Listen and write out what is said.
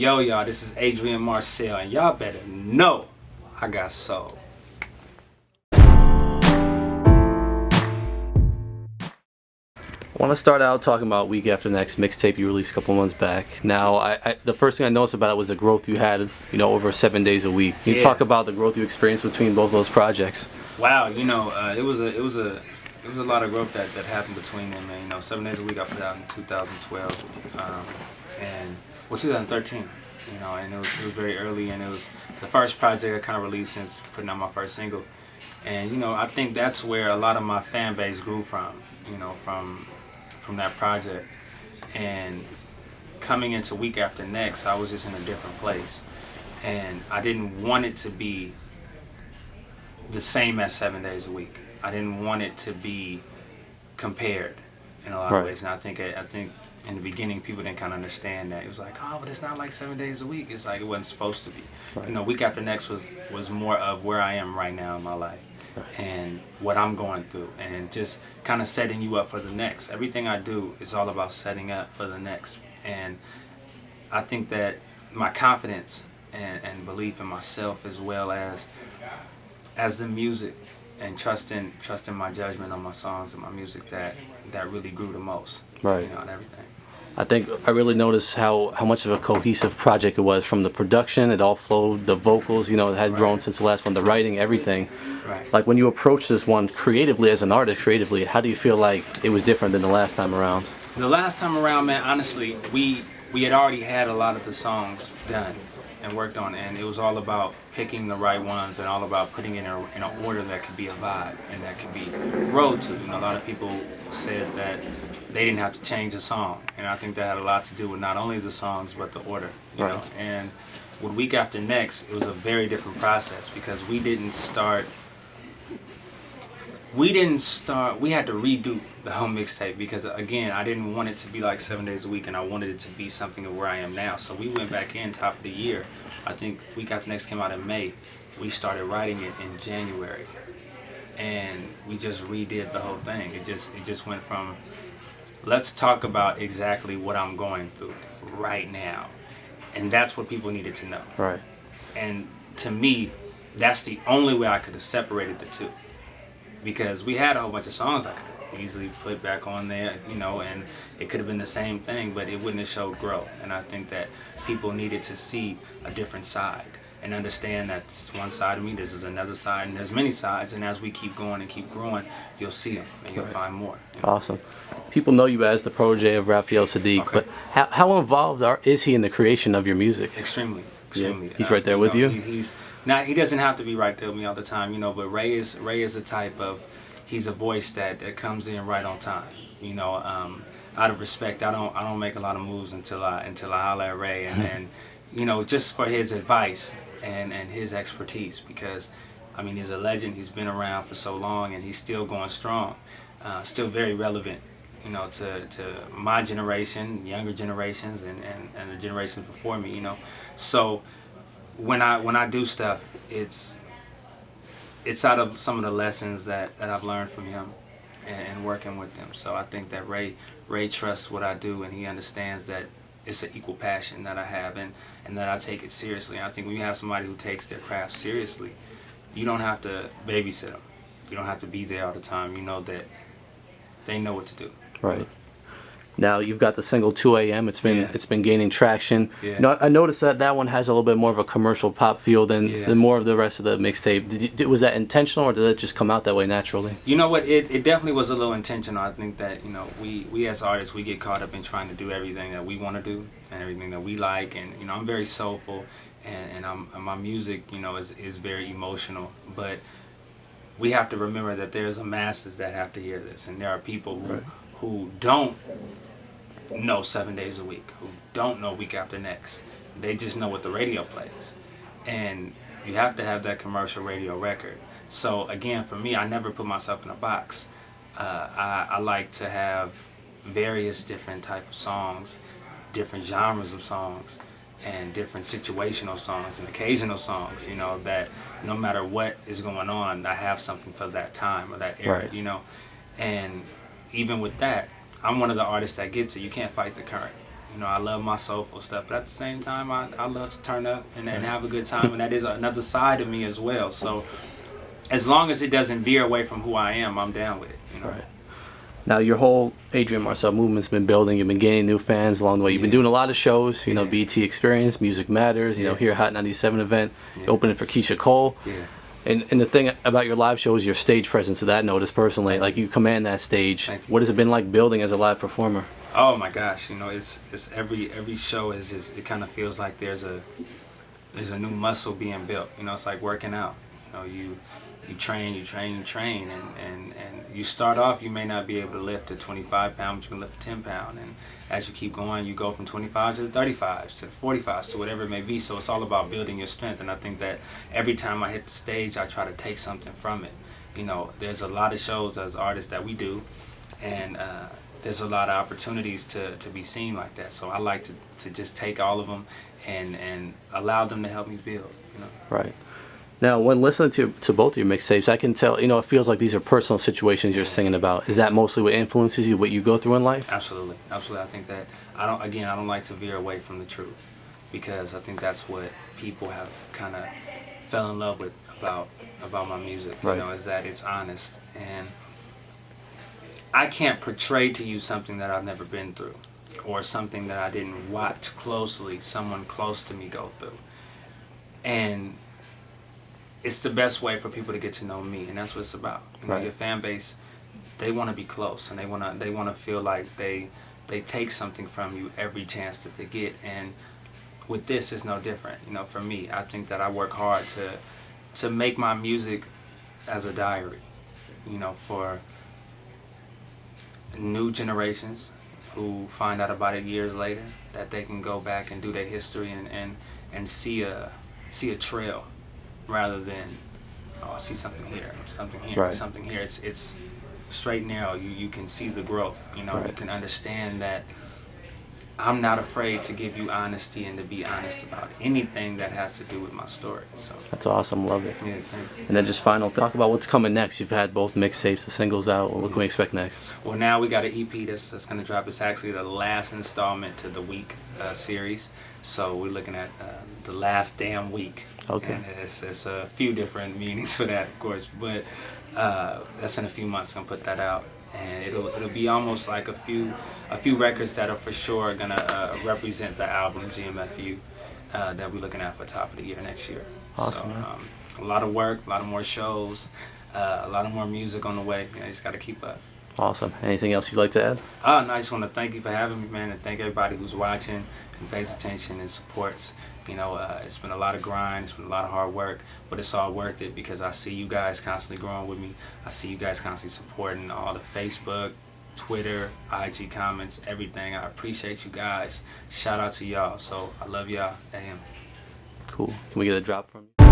Yo, y'all, this is Adrian Marcel, and y'all better know I got soul. I want to start out talking about Week After Next mixtape you released a couple months back. Now, the first thing I noticed about it was the growth you had, over 7 days a week. Can you talk about the growth you experienced between both those projects? Wow, it was a lot of growth that happened between them. And 7 days a week I put out in 2012, and 2013. And it was very early, and it was the first project I kind of released since putting out my first single. And I think that's where a lot of my fan base grew from. From that project. And coming into Week After Next, I was just in a different place, and I didn't want it to be the same as 7 days a week. I didn't want it to be compared in a lot of ways. And I think in the beginning people didn't kind of understand that. It was like, oh, but it's not like 7 days a week. It's like it wasn't supposed to be. Week After Next was more of where I am right now in my life. And what I'm going through, and just kind of setting you up for the next. Everything I do is all about setting up for the next. And I think that my confidence and belief in myself, as well as the music, and trusting my judgment on my songs and my music, that really grew the most. Right. And everything. I think I really noticed how much of a cohesive project it was. From the production, it all flowed, the vocals, it had grown since the last one, the writing, everything. Right. Like when you approach this one creatively, as an artist, how do you feel like it was different than the last time around? The last time around, man, honestly, we had already had a lot of the songs done and worked on, and it was all about picking the right ones and all about putting it in an order that could be a vibe and that could be rolled to. A lot of people said that they didn't have to change a song, and I think that had a lot to do with not only the songs but the order. You know, and with Week After Next, it was a very different process because we had to redo the whole mixtape because, again, I didn't want it to be like 7 days a week, and I wanted it to be something of where I am now. So we went back in top of the year. I think Week After Next came out in May. We started writing it in January, and we just redid the whole thing. It just went from, let's talk about exactly what I'm going through right now. And that's what people needed to know. Right. And to me, that's the only way I could have separated the two. Because we had a whole bunch of songs I could have easily put back on there, and it could have been the same thing, but it wouldn't have showed growth. And I think that people needed to see a different side and understand that this is one side of me, this is another side, and there's many sides, and as we keep going and keep growing, you'll see them, and you'll find more. Awesome. People know you as the protege of Raphael Saadiq, but how involved is he in the creation of your music? Extremely. Yeah. He's right there with you? He doesn't have to be right there with me all the time, but Ray is the type of, he's a voice that comes in right on time. Out of respect, I don't make a lot of moves until I holler at Ray, and just for his advice and his expertise, because he's a legend. He's been around for so long, and he's still going strong, still very relevant, to my generation, younger generations, and the generations before me, So when I do stuff, it's out of some of the lessons that I've learned from him and working with him. So I think that Ray trusts what I do, and he understands that it's an equal passion that I have, and that I take it seriously. And I think when you have somebody who takes their craft seriously, you don't have to babysit them. You don't have to be there all the time. You know that they know what to do. Right. Now you've got the single 2 a.m. It's been gaining traction. Yeah. I noticed that one has a little bit more of a commercial pop feel than more of the rest of the mixtape. Was that intentional, or did it just come out that way naturally? You know what? It definitely was a little intentional. I think that we as artists, we get caught up in trying to do everything that we want to do and everything that we like, and I'm very soulful, and my music is very emotional, but we have to remember that there's a masses that have to hear this, and there are people who don't know 7 days a week, who don't know Week After Next. They just know what the radio plays, and you have to have that commercial radio record. So again, for me, I never put myself in a box. I like to have various different type of songs, different genres of songs, and different situational songs and occasional songs, that no matter what is going on, I have something for that time or that era, And even with that, I'm one of the artists that gets it. You can't fight the current. You know, I love my soulful stuff, but at the same time, I love to turn up and have a good time, and that is another side of me as well. So as long as it doesn't veer away from who I am, I'm down with it. You know. Right. Now your whole Adrian Marcel movement's been building. You've been gaining new fans along the way. You've been doing a lot of shows. You know, BET Experience, Music Matters. You know, here Hot 97 event. You're opening for Keisha Cole. Yeah. And the thing about your live show is your stage presence. To that notice personally, like you command that stage. What has it been like building as a live performer? Oh my gosh, you know, it's every show is just, it kind of feels like there's a new muscle being built. You know, it's like working out. You know, you train, and you start off, you may not be able to lift a 25 pound, but you can lift a 10 pound, and as you keep going, you go from 25 to the 35s to the 45s to whatever it may be. So it's all about building your strength, and I think that every time I hit the stage, I try to take something from it. You know, there's a lot of shows as artists that we do, and there's a lot of opportunities to be seen like that. So I like to just take all of them and allow them to help me build, you know. Right. Now, when listening to both of your mixtapes, I can tell, you know, it feels like these are personal situations you're singing about. Is that mostly what influences you, what you go through in life? Absolutely. Absolutely. I think that, I don't like to veer away from the truth, because I think that's what people have kind of fell in love with about my music, you know, is that it's honest. And I can't portray to you something that I've never been through, or something that I didn't watch closely, someone close to me go through. And it's the best way for people to get to know me, and that's what it's about. You know, your fan base, they want to be close, and they want to feel like they take something from you every chance that they get. And with this, it's no different. You know, for me, I think that I work hard to make my music as a diary, you know, for new generations who find out about it years later, that they can go back and do their history and see a trail, rather than, oh, I see something here, something here. It's straight and narrow. You can see the growth. You know, you can understand that I'm not afraid to give you honesty and to be honest about anything that has to do with my story. So that's awesome. Love it. Yeah, thank you. And then just talk about what's coming next. You've had both mixtapes, the singles out. What can we expect next? Well, now we got an EP that's going to drop. It's actually the last installment to the Week series. So we're looking at the last damn week. Okay. And it's a few different meanings for that, of course. But that's in a few months. I'm going to put that out. And it'll be almost like a few records that are for sure gonna represent the album GMFU that we're looking at for top of the year next year. Awesome. So a lot of work, a lot of more shows, a lot of more music on the way. You know, you just gotta keep up. Awesome. Anything else you'd like to add? No, I just want to thank you for having me, man, and thank everybody who's watching and pays attention and supports. You know, it's been a lot of grind, it's been a lot of hard work, but it's all worth it, because I see you guys constantly growing with me. I see you guys constantly supporting all the Facebook, Twitter, IG comments, everything. I appreciate you guys. Shout out to y'all. So I love y'all. AM. Cool. Can we get a drop from you?